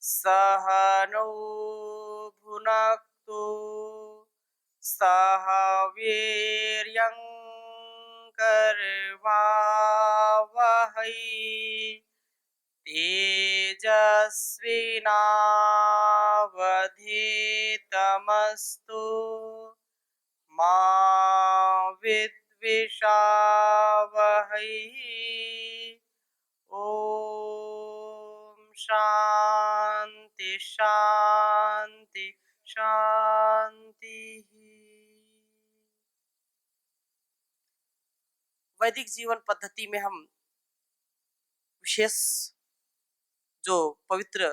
सह नो भुनक्तु सह वीर्यं करवावहै तेजस्विनावधीतमस्तु मा विद्विषावहै। ओम शांति शांति शांति। वैदिक जीवन पद्धति में हम विशेष जो पवित्र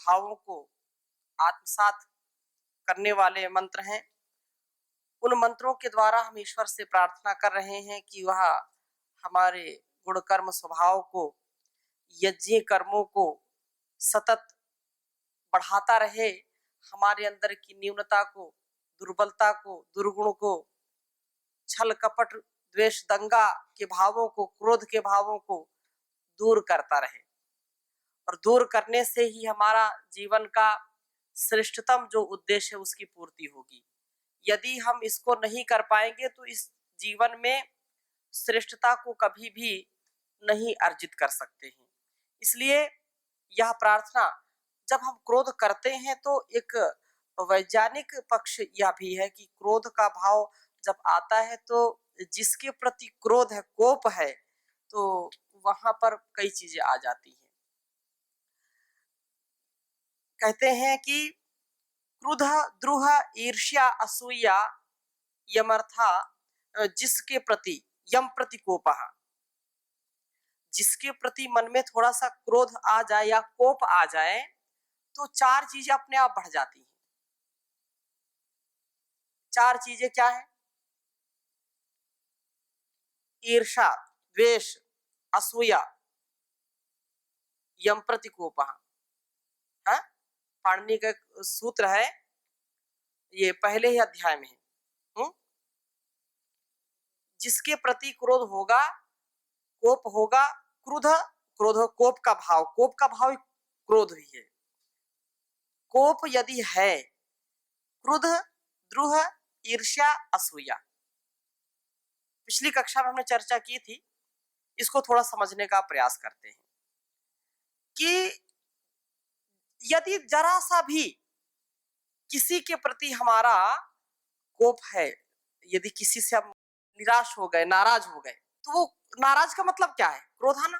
भावों को आत्मसात करने वाले मंत्र हैं, उन मंत्रों के द्वारा हम ईश्वर से प्रार्थना कर रहे हैं कि वह हमारे गुण कर्म स्वभाव को, यज्ञ कर्मों को सतत बढ़ाता रहे, हमारे अंदर की न्यूनता को, दुर्बलता को, दुर्गुण को, छल कपट द्वेष दंगा के भावों को, क्रोध के भावों को दूर करता रहे। और दूर करने से ही हमारा जीवन का श्रेष्ठतम जो उद्देश्य है उसकी पूर्ति होगी। यदि हम इसको नहीं कर पाएंगे तो इस जीवन में श्रेष्ठता को कभी भी नहीं अर्जित कर सकते हैं। इसलिए यह प्रार्थना, जब हम क्रोध करते हैं तो एक वैज्ञानिक पक्ष यह भी है कि क्रोध का भाव जब आता है तो जिसके प्रति क्रोध है, कोप है, तो वहां पर कई चीजें आ जाती हैं। कहते हैं कि क्रोध, द्रोह, ईर्ष्या, असूया, यमर्था, जिसके प्रति यम प्रति कोपः, जिसके प्रति मन में थोड़ा सा क्रोध आ जाए या कोप आ जाए तो चार चीजें अपने आप बढ़ जाती हैं। चार चीजें क्या है? ईर्ष्या, द्वेष, असूया, यम प्रति कोपः। हाँ, पाणिनि का सूत्र है, ये पहले ही अध्याय में है। जिसके प्रति क्रोध होगा, कोप होगा, क्रोध, क्रोध कोप का भाव, कोप का भाव क्रोध भी है। कोप यदि है, क्रोध, द्रोह, ईर्ष्या, असूया, पिछली कक्षा में हमने चर्चा की थी, इसको थोड़ा समझने का प्रयास करते हैं कि यदि जरा सा भी किसी के प्रति हमारा कोप है, यदि किसी से हम निराश हो गए, नाराज हो गए, तो वो नाराज का मतलब क्या है? क्रोध आना।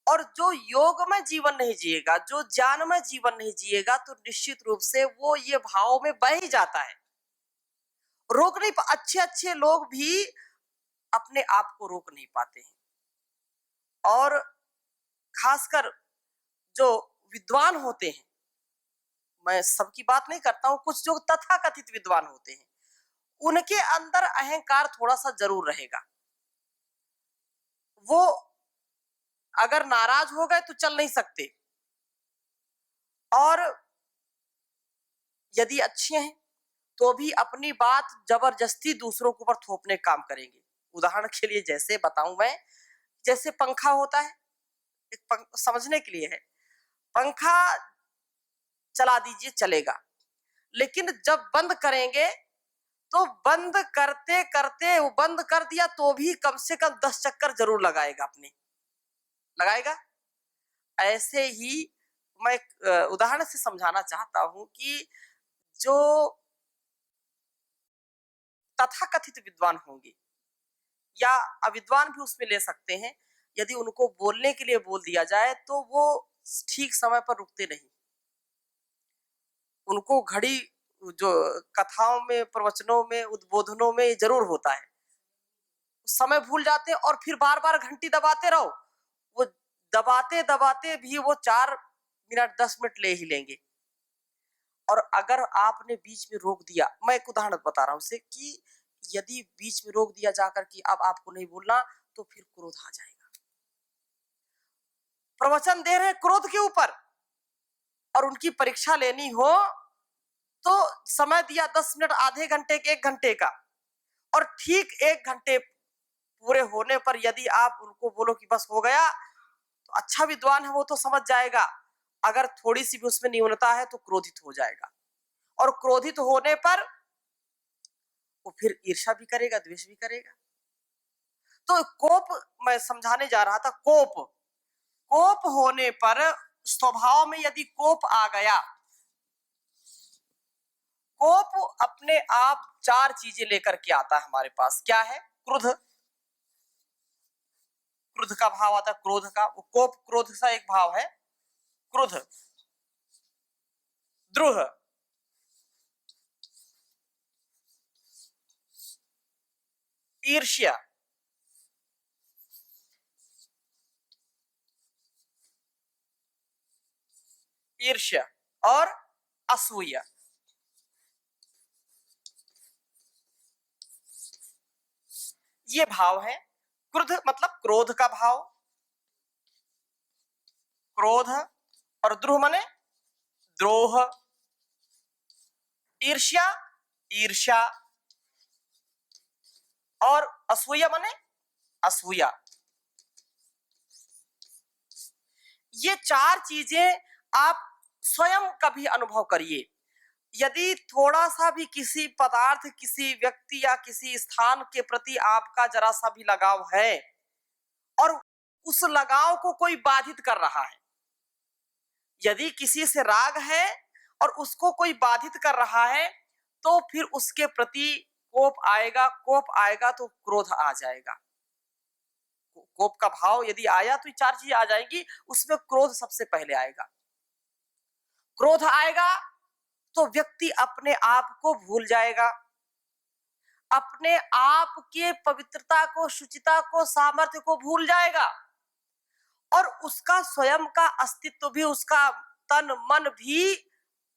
और जो योग में जीवन नहीं जिएगा, जो ज्ञान में जीवन नहीं जिएगा, तो निश्चित रूप से वो ये भाव में बह ही जाता है। रोक नहीं, अच्छे अच्छे लोग भी अपने आप को रोक नहीं पाते हैं। और खासकर जो विद्वान होते हैं, मैं सबकी बात नहीं करता हूं, कुछ जो तथाकथित विद्वान होते हैं, उनके अंदर अहंकार थोड़ा सा जरूर रहेगा। वो अगर नाराज हो गए तो चल नहीं सकते, और यदि अच्छे हैं तो भी अपनी बात जबरदस्ती दूसरों के ऊपर थोपने का काम करेंगे। उदाहरण के लिए जैसे बताऊं मैं, जैसे पंखा होता है, समझने के लिए है, पंखा चला दीजिए चलेगा, लेकिन जब बंद करेंगे तो बंद करते करते वो बंद कर दिया तो भी कम से कम 10 चक्कर जरूर लगाएगा, अपने लगाएगा। ऐसे ही मैं उदाहरण से समझाना चाहता हूं कि जो तथाकथित विद्वान होंगे या अविद्वान भी उसमें ले सकते हैं, यदि उनको बोलने के लिए बोल दिया जाए तो वो ठीक समय पर रुकते नहीं। उनको घड़ी, जो कथाओं में, प्रवचनों में, उद्बोधनों में जरूर होता है, समय भूल जाते हैं और फिर बार बार घंटी दबाते रहो, वो दबाते दबाते भी वो 4 मिनट 10 मिनट ले ही लेंगे। और अगर आपने बीच में रोक दिया, मैं एक उदाहरण बता रहा हूं उसे, कि यदि बीच में रोक दिया जाकर कि अब आपको नहीं बोलना, तो फिर क्रोध आ जाएगा। प्रवचन दे रहे क्रोध के ऊपर और उनकी परीक्षा लेनी हो तो समय दिया 10 मिनट, आधे घंटे के, 1 घंटे का, और ठीक 1 घंटे पूरे होने पर यदि आप उनको बोलो कि बस हो गया, तो अच्छा विद्वान है वो तो समझ जाएगा, अगर थोड़ी सी भी उसमें न्यूनता है तो क्रोधित हो जाएगा, और क्रोधित होने पर वो फिर ईर्ष्या भी करेगा, द्वेष भी करेगा। तो कोप, मैं समझाने जा रहा था, कोप, कोप होने पर स्वभाव में यदि कोप आ गया, कोप अपने आप चार चीजें लेकर के आता है हमारे पास। क्या है? क्रोध, क्रोध का भाव आता है, क्रोध का, वो कोप क्रोध सा एक भाव है। क्रोध, द्रोह, ईर्ष्या, ईर्ष्या और असूया। ये भाव है। क्रोध मतलब क्रोध का भाव, क्रोध, और द्रोह माने द्रोह, ईर्ष्या, ईर्ष्या, और असूया माने असूया। ये चार चीजें आप स्वयं कभी अनुभव करिए। यदि थोड़ा सा भी किसी पदार्थ, किसी व्यक्ति या किसी स्थान के प्रति आपका जरा सा भी लगाव है, और उस लगाव को कोई बाधित कर रहा है, यदि किसी से राग है और उसको कोई बाधित कर रहा है, तो फिर उसके प्रति कोप आएगा, कोप आएगा तो क्रोध आ जाएगा। कोप का भाव यदि आया तो चार चीजें आ जाएंगी, उसमें क्रोध सबसे पहले आएगा। क्रोध आएगा तो व्यक्ति अपने आप को भूल जाएगा, अपने आप के पवित्रता को, शुचिता को, सामर्थ्य को भूल जाएगा, और उसका स्वयं का अस्तित्व भी, उसका तन मन भी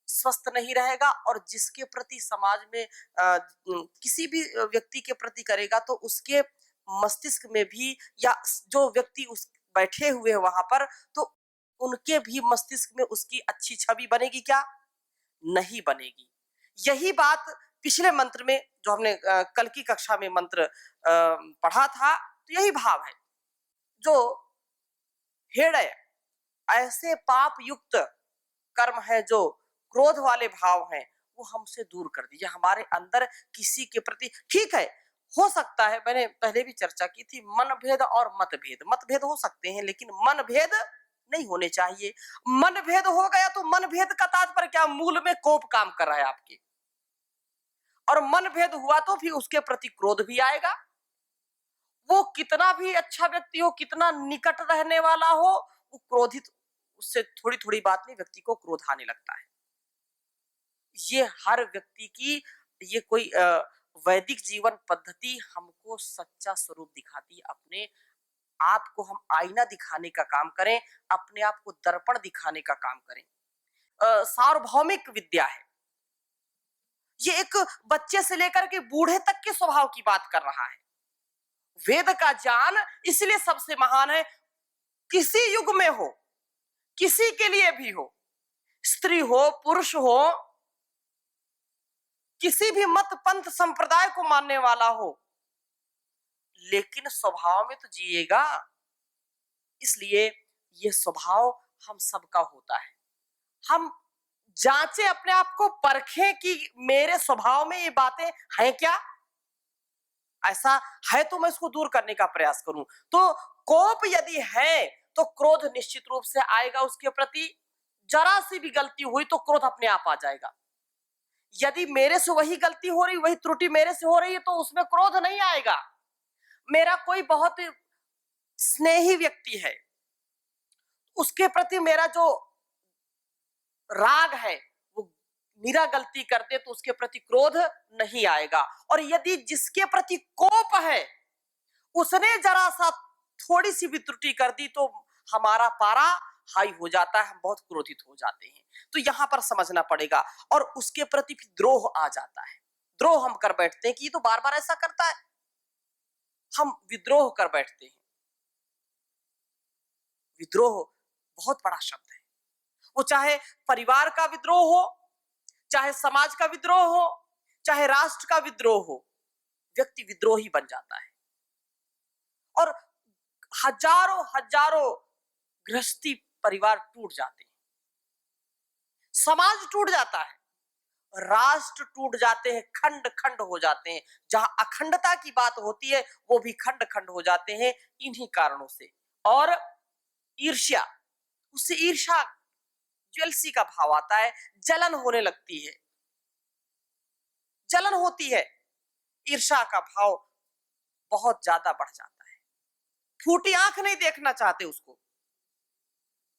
स्वस्थ नहीं रहेगा। और जिसके प्रति समाज में किसी भी व्यक्ति के प्रति करेगा तो उसके मस्तिष्क में भी, या जो व्यक्ति उस बैठे हुए हैं वहां पर, तो उनके भी मस्तिष्क में उसकी अच्छी छवि बनेगी क्या? नहीं बनेगी। यही बात पिछले मंत्र में, जो हमने कल की कक्षा में मंत्र पढ़ा था, तो यही भाव है। जो हेडय, ऐसे पाप युक्त कर्म है जो क्रोध वाले भाव हैं, वो हमसे दूर कर दीजिए। हमारे अंदर किसी के प्रति, ठीक है, हो सकता है, मैंने पहले भी चर्चा की थी, मनभेद और मतभेद, मतभेद हो सकते हैं लेकिन मनभेद नहीं होने चाहिए। मनभेद हो गया तो मनभेद का तात्पर्य क्या? मूल में कोप काम कर रहा है आपके, और मनभेद हुआ तो फिर उसके प्रति क्रोध भी आएगा। वो कितना भी अच्छा व्यक्ति हो, कितना निकट रहने वाला हो, वो क्रोधित, उससे थोड़ी थोड़ी बात में व्यक्ति को क्रोध आने लगता है। ये हर व्यक्ति की, ये कोई वैदिक जीवन पद्धति हमको सच्चा स्वरूप दिखाती है। अपने आप को हम आईना दिखाने का काम करें, अपने आप को दर्पण दिखाने का काम करें। सार्वभौमिक विद्या है ये, एक बच्चे से लेकर के बूढ़े तक के स्वभाव की बात कर रहा है। वेद का ज्ञान इसलिए सबसे महान है, किसी युग में हो, किसी के लिए भी हो, स्त्री हो, पुरुष हो, किसी भी मत पंथ संप्रदाय को मानने वाला हो, लेकिन स्वभाव में तो जिएगा। इसलिए ये स्वभाव हम सबका होता है। हम जांचे, अपने आप को परखें कि मेरे स्वभाव में ये बातें हैं क्या? ऐसा है तो मैं इसको दूर करने का प्रयास करूं। तो कोप यदि है तो क्रोध निश्चित रूप से आएगा उसके प्रति। जरा सी भी गलती हुई तो क्रोध अपने आप आ जाएगा। यदि मेरे से वही गलती हो रही, वही त्रुटि मेरे से हो रही है, तो उसमें क्रोध नहीं आएगा। मेरा कोई बहुत स्नेही व्यक्ति है, उसके प्रति मेरा जो राग है, वो मेरा गलती कर दे तो उसके प्रति क्रोध नहीं आएगा। और यदि जिसके प्रति कोप है, उसने जरा सा थोड़ी सी भी त्रुटि कर दी तो हमारा पारा हाई हो जाता है, हम बहुत क्रोधित हो जाते हैं। तो यहां पर समझना पड़ेगा। और उसके प्रति भी द्रोह आ जाता है। द्रोह हम कर बैठते हैं कि ये तो बार बार ऐसा करता है, हम विद्रोह कर बैठते हैं। विद्रोह बहुत बड़ा शब्द है। वो चाहे परिवार का विद्रोह हो, चाहे समाज का विद्रोह हो, चाहे राष्ट्र का विद्रोह हो, व्यक्ति विद्रोही बन जाता है। और हजारों हजारों गृहस्थी परिवार टूट जाते हैं। समाज टूट जाता है, राष्ट्र टूट जाते हैं, खंड खंड हो जाते हैं। जहां अखंडता की बात होती है वो भी खंड खंड हो जाते हैं इन्हीं कारणों से। और ईर्ष्या, उससे ईर्ष्या, जेलसी का भाव आता है, जलन होने लगती है, जलन होती है, ईर्ष्या का भाव बहुत ज्यादा बढ़ जाता है। फूटी आंख नहीं देखना चाहते उसको,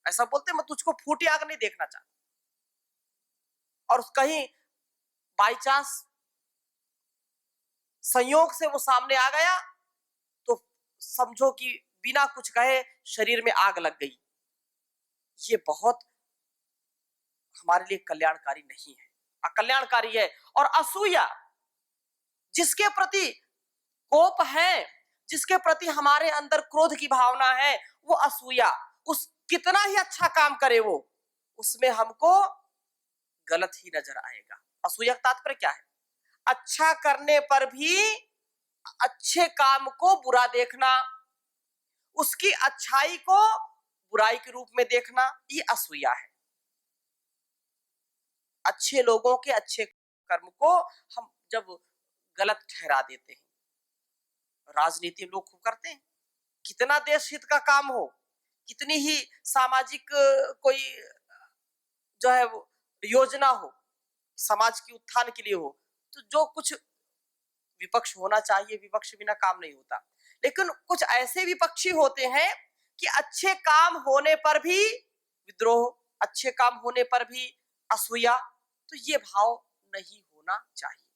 ऐसा बोलते मैं तुझको फूटी आंख नहीं देखना चाहता। और कहीं बाई चांस संयोग से वो सामने आ गया तो समझो कि बिना कुछ कहे शरीर में आग लग गई। ये बहुत हमारे लिए कल्याणकारी नहीं है, अकल्याणकारी है। और असूया, जिसके प्रति कोप है, जिसके प्रति हमारे अंदर क्रोध की भावना है, वो असूया, उस कितना ही अच्छा काम करे वो, उसमें हमको गलत ही नजर आएगा। असूया का तात्पर्य क्या है? अच्छा करने पर भी अच्छे काम को बुरा देखना, उसकी अच्छाई को बुराई के रूप में देखना, ये असूया है। अच्छे लोगों के अच्छे कर्म को हम जब गलत ठहरा देते हैं, राजनीति लोग खूब करते हैं, कितना देश हित का काम हो, कितनी ही सामाजिक कोई जो है वो योजना हो, समाज के उत्थान के लिए हो, तो जो कुछ विपक्ष होना चाहिए, विपक्ष बिना काम नहीं होता। लेकिन कुछ ऐसे विपक्षी होते हैं कि अच्छे काम होने पर भी विद्रोह, अच्छे काम होने पर भी असूया, तो ये भाव नहीं होना चाहिए।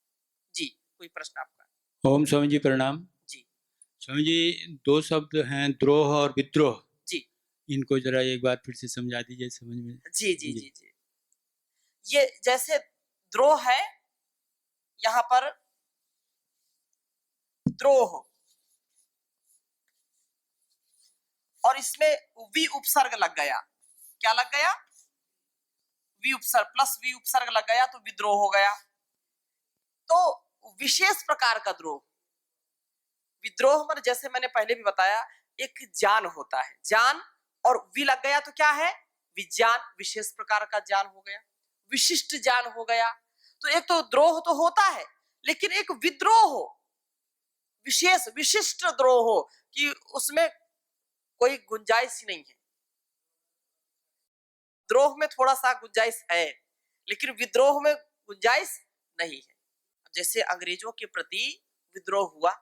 जी, कोई प्रश्न आपका? ओम स्वामी जी प्रणाम। जी स्वामी जी, दो शब्द हैं, द्रोह और विद्रोह। जी इनको जरा एक बार फिर से समझा दीजिए समझ में। जी जी जी जी। ये जैसे द्रोह है, यहाँ पर द्रोह, और इसमें वी उपसर्ग लग गया। क्या लग गया? वी उपसर्ग, प्लस वी उपसर्ग लग गया तो विद्रोह हो गया। तो विशेष प्रकार का द्रोह, विद्रोह में जैसे मैंने पहले भी बताया, एक ज्ञान होता है, ज्ञान, और वी लग गया तो क्या है? विज्ञान, विशेष प्रकार का ज्ञान हो गया, विशिष्ट ज्ञान हो गया। तो एक तो द्रोह तो होता है, लेकिन एक विद्रोह हो, विशेष विशिष्ट द्रोह हो कि उसमें कोई गुंजाइश ही नहीं है। द्रोह में थोड़ा सा गुंजाइश है, लेकिन विद्रोह में गुंजाइश नहीं है। जैसे अंग्रेजों के प्रति विद्रोह हुआ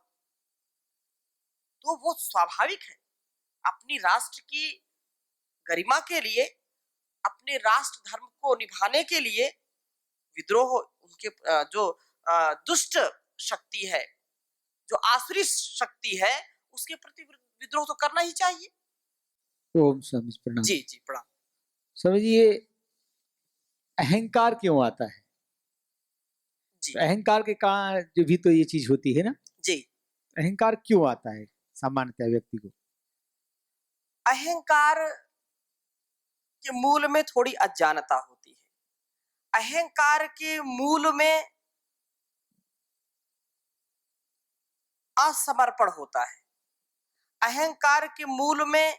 तो वो स्वाभाविक है, अपनी राष्ट्र की गरिमा के लिए, अपने राष्ट्र धर्म को निभाने के लिए विद्रोह, उनके जो दुष्ट शक्ति है, जो आसुरी शक्ति है, उसके प्रति विद्रोह तो करना ही चाहिए। ओम स्वामी प्रणाम। जी जी प्रणाम। स्वामी जी, ये अहंकार क्यों आता है? जी तो अहंकार के कारण जो भी तो ये चीज होती है ना, जी। अहंकार क्यों आता है सामान्यतः व्यक्ति को? अहंकार के मूल में थोड़ी अज्ञानता होती है। अहंकार के मूल में असमर्पण होता है। अहंकार के मूल में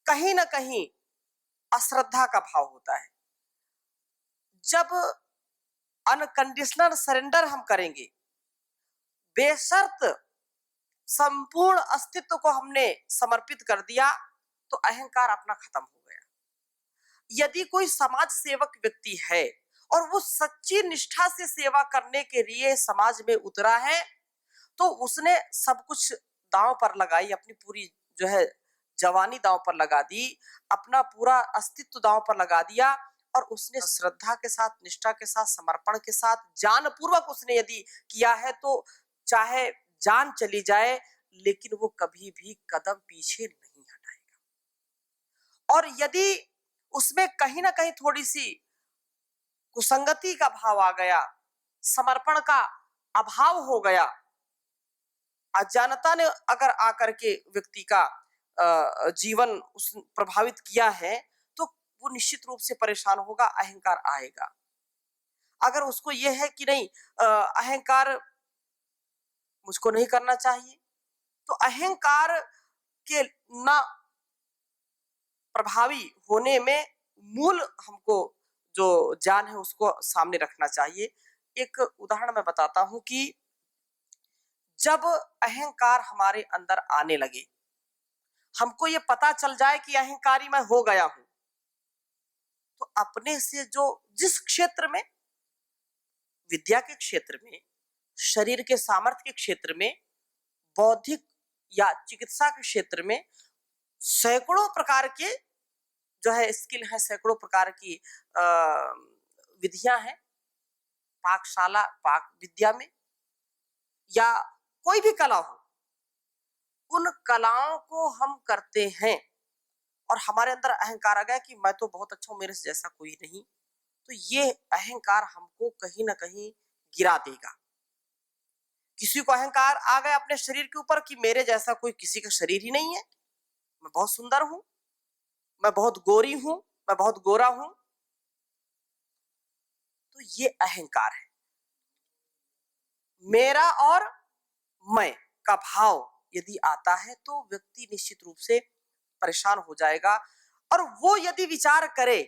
कहीं ना कहीं अश्रद्धा का भाव होता है। जब अनकंडीशनल सरेंडर हम करेंगे, बेशर्त संपूर्ण अस्तित्व को हमने समर्पित कर दिया, तो अहंकार अपना खत्म हो गया। यदि कोई समाज सेवक व्यक्ति है और वो सच्ची निष्ठा से सेवा करने के लिए समाज में उतरा है, तो उसने सब कुछ दांव पर लगाई, अपनी पूरी जो है जवानी दांव पर लगा दी, अपना पूरा अस्तित्व दांव पर लगा दिया, और उसने श्रद्धा के साथ, निष्ठा के साथ, समर्पण के साथ, जान पूर्वक उसने यदि किया है, तो चाहे जान चली जाए लेकिन वो कभी भी कदम पीछे नहीं हटाएगा। और यदि उसमें कहीं ना कहीं थोड़ी सी कुसंगति का भाव आ गया, समर्पण का अभाव हो गया, अज्ञानता ने अगर आकर के व्यक्ति का जीवन उस प्रभावित किया है, तो वो निश्चित रूप से परेशान होगा, अहंकार आएगा। अगर उसको यह है कि नहीं, अहंकार मुझको नहीं करना चाहिए, तो अहंकार के ना प्रभावी होने में मूल हमको जो ज्ञान है उसको सामने रखना चाहिए। एक उदाहरण मैं बताता हूं कि जब अहंकार हमारे अंदर आने लगे, हमको ये पता चल जाए कि अहंकारी मैं हो गया हूं, तो अपने से जो जिस क्षेत्र में, विद्या के क्षेत्र में, शरीर के सामर्थ्य के क्षेत्र में, बौद्धिक या चिकित्सा के क्षेत्र में सैकड़ों प्रकार के जो है स्किल है, सैकड़ों प्रकार की विधियां हैं, पाकशाला पाक विद्या में या कोई भी कला हो, उन कलाओं को हम करते हैं और हमारे अंदर अहंकार आ गया कि मैं तो बहुत अच्छा हूं, मेरे से जैसा कोई नहीं, तो ये अहंकार हमको कहीं ना कहीं गिरा देगा। किसी को अहंकार आ गया अपने शरीर के ऊपर कि मेरे जैसा कोई किसी का शरीर ही नहीं है, मैं बहुत सुंदर हूं, मैं बहुत गोरी हूं, मैं बहुत गोरा हूं, तो ये अहंकार है। मेरा और मैं का भाव यदि आता है तो व्यक्ति निश्चित रूप से परेशान हो जाएगा। और वो यदि विचार करे,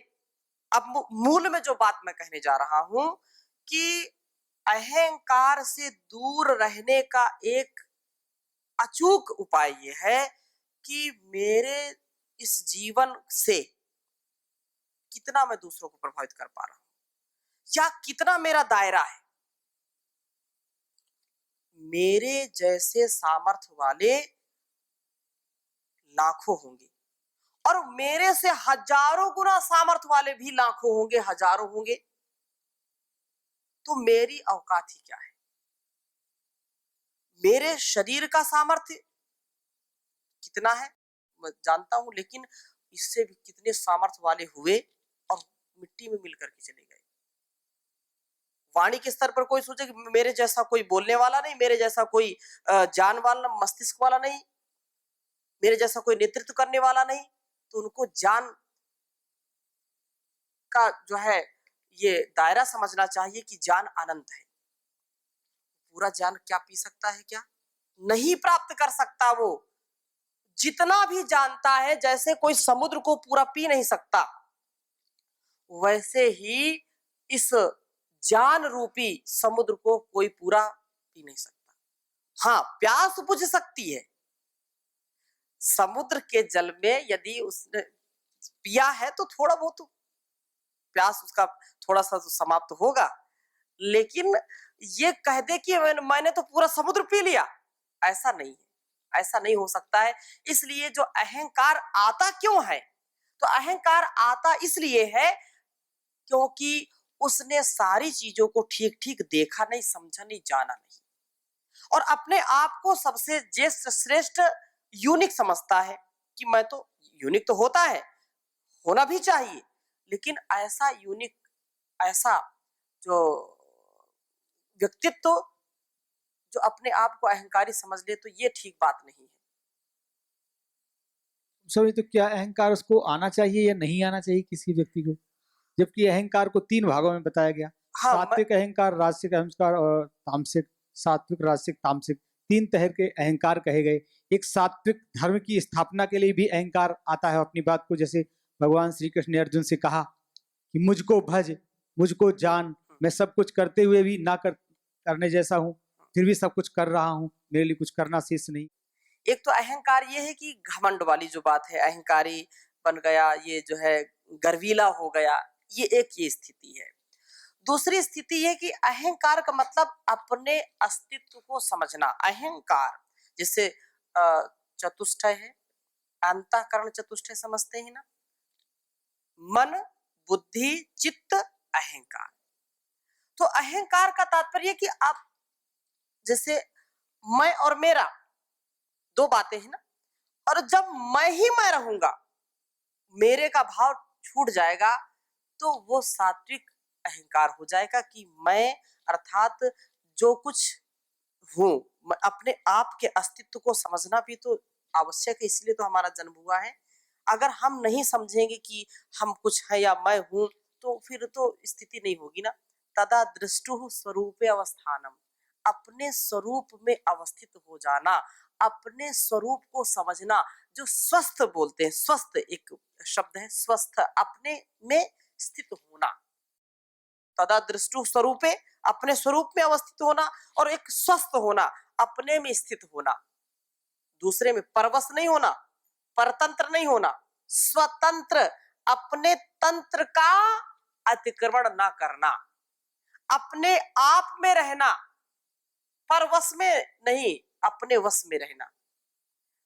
अब मूल में जो बात मैं कहने जा रहा हूं कि अहंकार से दूर रहने का एक अचूक उपाय ये है कि मेरे इस जीवन से कितना मैं दूसरों को प्रभावित कर पा रहा हूं या कितना मेरा दायरा है। मेरे जैसे सामर्थ्य वाले लाखों होंगे और मेरे से हजारों गुना सामर्थ्य वाले भी लाखों होंगे, हजारों होंगे, तो मेरी औकात ही क्या है। मेरे शरीर का सामर्थ्य कितना है मैं जानता हूं, लेकिन इससे भी कितने सामर्थ्य वाले हुए और मिट्टी में मिल करके चले गए। वाणी के स्तर पर कोई सोचे कि मेरे जैसा कोई बोलने वाला नहीं, मेरे जैसा कोई जान वाला मस्तिष्क वाला नहीं, मेरे जैसा कोई नेतृत्व करने वाला नहीं, तो उनको ज्ञान का जो है ये दायरा समझना चाहिए कि ज्ञान अनंत है। पूरा ज्ञान क्या पी सकता है, क्या नहीं प्राप्त कर सकता। वो जितना भी जानता है, जैसे कोई समुद्र को पूरा पी नहीं सकता, वैसे ही इस ज्ञान रूपी समुद्र को कोई पूरा पी नहीं सकता। हाँ, प्यास बुझ सकती है। समुद्र के जल में यदि उसने पिया है तो थोड़ा बहुत प्यास उसका थोड़ा सा तो समाप्त होगा, लेकिन ये कह दे कि मैंने तो पूरा समुद्र पी लिया, ऐसा नहीं है, ऐसा नहीं हो सकता है। इसलिए जो अहंकार आता क्यों है, तो अहंकार आता इसलिए है क्योंकि उसने सारी चीजों को ठीक ठीक देखा नहीं, समझा नहीं, जाना नहीं और अपने आप को सबसे ज्येष्ठ श्रेष्ठ यूनिक समझता है कि मैं तो यूनिक, तो होता है, होना भी चाहिए, लेकिन ऐसा यूनिक, ऐसा जो व्यक्तित्व जो अपने आप को अहंकारी समझ ले, तो ये ठीक बात नहीं है। समझे तो क्या अहंकार उसको आना चाहिए या नहीं आना चाहिए किसी व्यक्ति को, जबकि अहंकार को 3 भागों में बताया गया। हाँ, सात्विक अहंकार, राजसिक अहंकार और तामसिक, सात्विक, राजसिक, तामसिक 3 तरह के अहंकार कहे गए। एक सात्विक धर्म की स्थापना के लिए भी अहंकार आता है अपनी बात को, जैसे भगवान श्री कृष्ण ने अर्जुन से कहा कि मुझको भज, मुझको जान, मैं सब कुछ करते हुए भी ना करने जैसा हूँ, फिर भी सब कुछ कर रहा हूँ, मेरे लिए कुछ करना शेष नहीं। एक तो अहंकार ये है कि घमंड वाली जो बात है, अहंकारी बन गया, ये जो है गर्वीला हो गया, ये एक ये स्थिति है। दूसरी स्थिति ये कि अहंकार का मतलब अपने अस्तित्व को समझना। अहंकार जैसे चतुष्टय है, अंतःकरण चतुष्टय समझते हैं ना, मन, बुद्धि, चित्त, अहंकार। तो अहंकार का तात्पर्य कि आप जैसे मैं और मेरा दो बातें हैं ना, और जब मैं ही मैं रहूंगा, मेरे का भाव छूट जाएगा, तो वो सात्विक अहंकार हो जाएगा कि मैं अर्थात जो कुछ हूं, अपने आप के अस्तित्व को समझना भी तो आवश्यक है, इसलिए तो हमारा जन्म हुआ है। अगर हम नहीं समझेंगे कि हम कुछ है या मैं हूं, तो फिर तो स्थिति नहीं होगी ना। तदा दृष्टुः स्वरूपे अवस्थानम, अपने स्वरूप में अवस्थित हो जाना, अपने स्वरूप को समझना, जो स्वस्थ बोलते हैं, स्वस्थ एक शब्द है, स्वस्थ, अपने में स्थित होना, तदा दृष्टु स्वरूपे, अपने स्वरूप में अवस्थित होना, और एक स्वस्थ होना, अपने में स्थित होना, दूसरे में परवश नहीं होना, परतंत्र नहीं होना, स्वतंत्र, अपने तंत्र का अतिक्रमण ना करना, अपने आप में रहना, परवश में नहीं, अपने वश में रहना।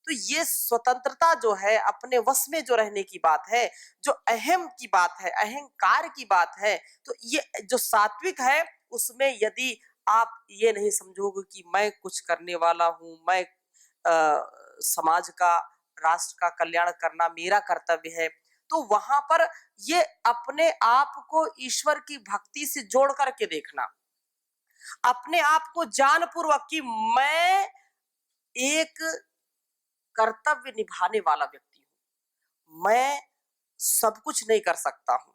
तो ये स्वतंत्रता जो है, अपने वश में जो रहने की बात है, जो अहम की बात है, अहंकार की बात है, तो ये जो सात्विक है, उसमें यदि आप ये नहीं समझोगे कि मैं कुछ करने वाला हूं, मैं समाज का, राष्ट्र का कल्याण करना मेरा कर्तव्य है, तो वहां पर ये अपने आप को ईश्वर की भक्ति से जोड़ करके देखना, अपने आप को जानपूर्वक कि मैं एक कर्तव्य निभाने वाला व्यक्ति हूं, मैं सब कुछ नहीं कर सकता हूं,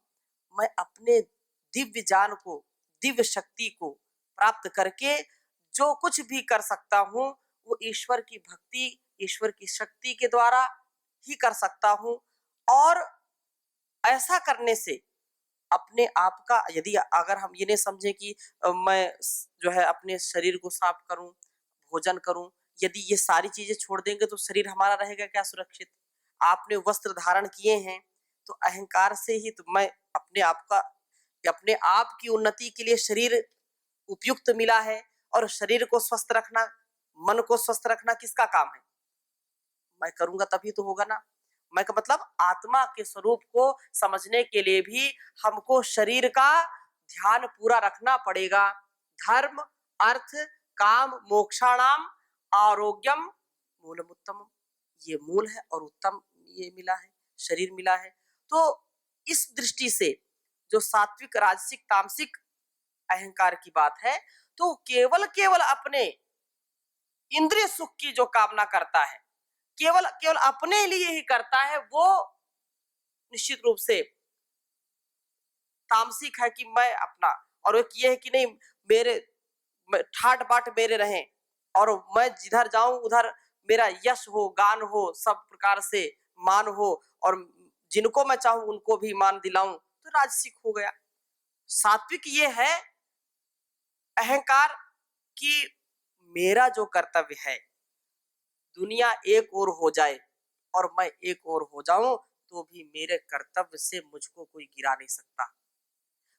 मैं अपने दिव्य ज्ञान को, दिव्य शक्ति को प्राप्त करके जो कुछ भी कर सकता हूं, वो ईश्वर की भक्ति, ईश्वर की शक्ति के द्वारा ही कर सकता हूं। और ऐसा करने से अपने आप का, यदि अगर हम ये नहीं समझें कि मैं जो है अपने शरीर को साफ करूं, भोजन करूं, यदि ये सारी चीजें छोड़ देंगे तो शरीर हमारा रहेगा क्या सुरक्षित? आपने वस्त्र धारण किए हैं तो अहंकार से ही तो मैं अपने आप का, अपने आप की उन्नति के लिए शरीर उपयुक्त मिला है, और शरीर को स्वस्थ रखना, मन को स्वस्थ रखना किसका काम है? मैं करूंगा तभी तो होगा ना। मैं का मतलब आत्मा के स्वरूप को समझने के लिए भी हमको शरीर का ध्यान पूरा रखना पड़ेगा। धर्म, अर्थ, काम, मोक्षाणाम आरोग्यम मूलमुत्तम, ये मूल है और उत्तम ये मिला है, शरीर मिला है। तो इस दृष्टि से जो सात्विक, राजसिक, तामसिक अहंकार की बात है, तो केवल केवल अपने इंद्रिय सुख की जो कामना करता है, केवल केवल अपने लिए ही करता है, वो निश्चित रूप से तामसिक है कि मैं अपना, और एक ये है कि नहीं मेरे ठाट बाट मेरे रहें, और मैं जिधर जाऊं उधर मेरा यश हो, गान हो, सब प्रकार से मान हो, और जिनको मैं चाहूं उनको भी मान दिलाऊं, तो राजसिक हो गया। सात्विक ये है अहंकार कि मेरा जो कर्तव्य है, दुनिया एक ओर हो जाए और मैं एक ओर हो जाऊं, तो भी मेरे कर्तव्य से मुझको कोई गिरा नहीं सकता।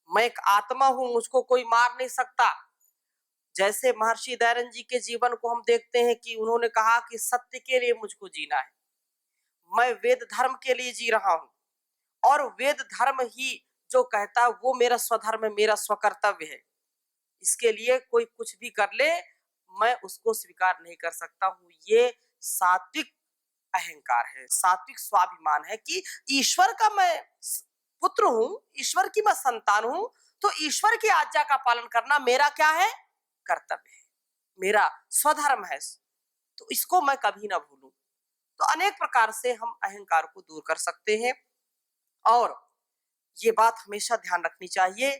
मैं एक आत्मा हूं, मुझको कोई मार नहीं सकता। जैसे महर्षि दयानंद जी के जीवन को हम देखते हैं कि उन्होंने कहा कि सत्य के लिए मुझको जीना है, मैं वेद धर्म के लिए जी रहा हूं, और वेद धर्म ही जो कहता है वो मेरा स्वधर्म है, मेरा स्वकर्तव्य है। इसके लिए कोई कुछ भी कर ले, मैं उसको स्वीकार नहीं कर सकता हूं। ये सात्विक अहंकार है, सात्विक स्वाभिमान है कि ईश्वर का मैं पुत्र हूं, ईश्वर की मैं संतान हूं, तो ईश्वर की आज्ञा का पालन करना मेरा क्या है? कर्तव्य है, मेरा स्वधर्म है। तो इसको मैं कभी ना भूलूं। तो अनेक प्रकार से हम अहंकार को दूर कर सकते हैं, और ये बात हमेशा ध्यान रखनी चाहिए,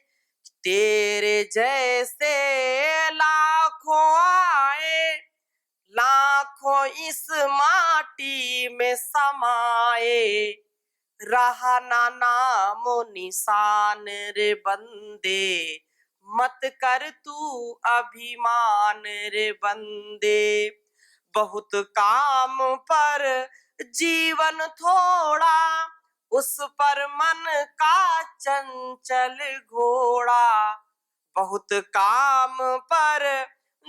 तेरे जैसे लाखों आए, लाखों इस माटी में समाए, रहा ना नामो निशान रे बंदे, मत कर तू अभिमान रे बंदे। बहुत काम पर जीवन थोड़ा, उस पर मन का चंचल घोड़ा। बहुत काम पर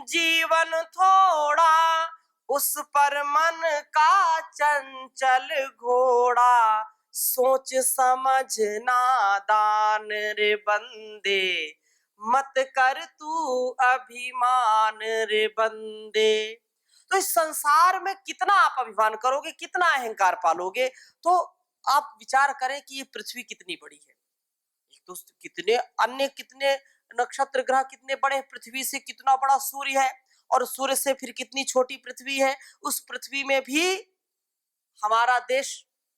जीवन थोड़ा, उस पर मन का चंचल घोड़ा। सोच समझ नादान रे बंदे, मत कर तू अभिमान रे बंदे। तो इस संसार में कितना आप अभिमान करोगे, कितना अहंकार पालोगे? तो आप विचार करें कि ये पृथ्वी कितनी बड़ी है, तो कितने अन्य, कितने नक्षत्र ग्रह कितने बड़े, पृथ्वी से कितना बड़ा सूर्य है, और सूर्य से फिर कितनी छोटी पृथ्वी है। उस पृथ्वी में भी हमारा देश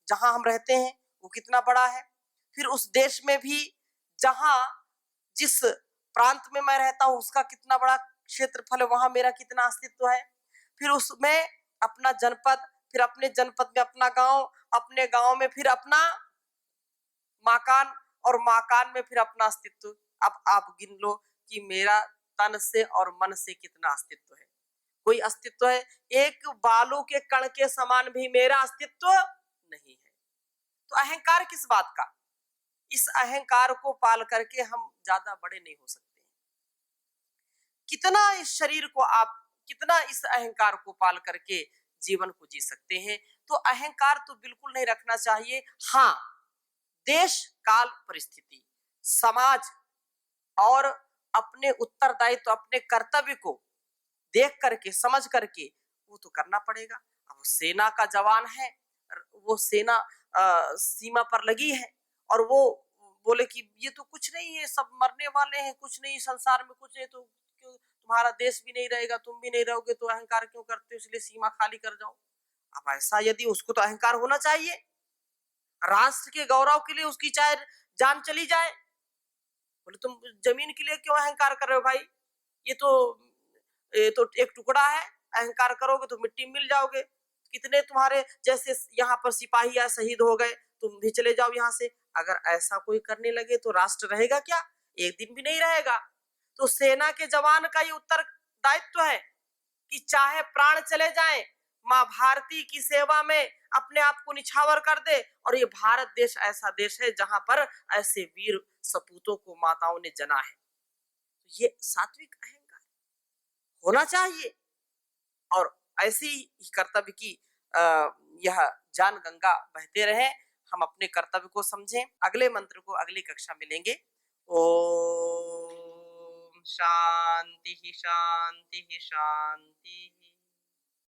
जहां हम रहते हैं वो कितना बड़ा है, फिर उस देश में भी जहां, जिस प्रांत में मैं रहता हूं उसका कितना बड़ा क्षेत्रफल है, वहां मेरा कितना अस्तित्व है। फिर उसमें अपना जनपद, फिर अपने जनपद में अपना गांव, अपने गांव में फिर अपना माकान, और माकान में फिर अपना अस्तित्व। अब आप गिन लो कि मेरा तन से और मन से कितना अस्तित्व है। कोई अस्तित्व है? एक बालू के कण के समान भी मेरा अस्तित्व नहीं है। तो अहंकार किस बात का? इस अहंकार को पाल करके हम ज्यादा बड़े नहीं हो सकते। कितना इस शरीर को आप, कितना इस अहंकार को पाल करके जीवन को जी सकते हैं? तो अहंकार तो बिल्कुल नहीं रखना चाहिए। हाँ, देश काल परिस्थिति, समाज और अपने उत्तरदायित्व, अपने कर्तव्य को देख करके, समझ करके वो तो करना पड़ेगा। अब सेना का जवान है, वो सेना सीमा पर लगी है और वो बोले कि ये तो कुछ नहीं है, सब मरने वाले हैं, कुछ नहीं, संसार में कुछ नहीं, तो क्यों तुम्हारा देश भी नहीं रहेगा, तुम भी नहीं रहोगे, तो अहंकार क्यों करते हो, इसलिए सीमा खाली कर जाओ। अब ऐसा यदि, उसको तो अहंकार होना चाहिए, राष्ट्र के गौरव के लिए उसकी चाहे जान चली जाए। बोले तुम जमीन के लिए क्यों अहंकार कर रहे हो भाई, ये तो एक टुकड़ा है, अहंकार करोगे तो मिट्टी में मिल जाओगे। कितने तुम्हारे जैसे यहाँ पर सिपाही या शहीद हो गए, तुम भी चले जाओ यहाँ से। अगर ऐसा कोई करने लगे तो राष्ट्र रहेगा क्या? एक दिन भी नहीं रहेगा। तो सेना के जवान का ये उत्तरदायित्व है कि चाहे प्राण चले जाएं, माँ भारती की सेवा में अपने आप को निछावर कर दे। और ये भारत देश ऐसा देश है जहां पर ऐसे वीर सपूतों को माताओं ने जना है। ये सात्विक अहंकार होना चाहिए और ऐसी ही कर्तव्य की यह जान गंगा बहते रहे। हम अपने कर्तव्य को समझें। अगले मंत्र को अगली कक्षा में लेंगे। ओम शांति शांति शांति।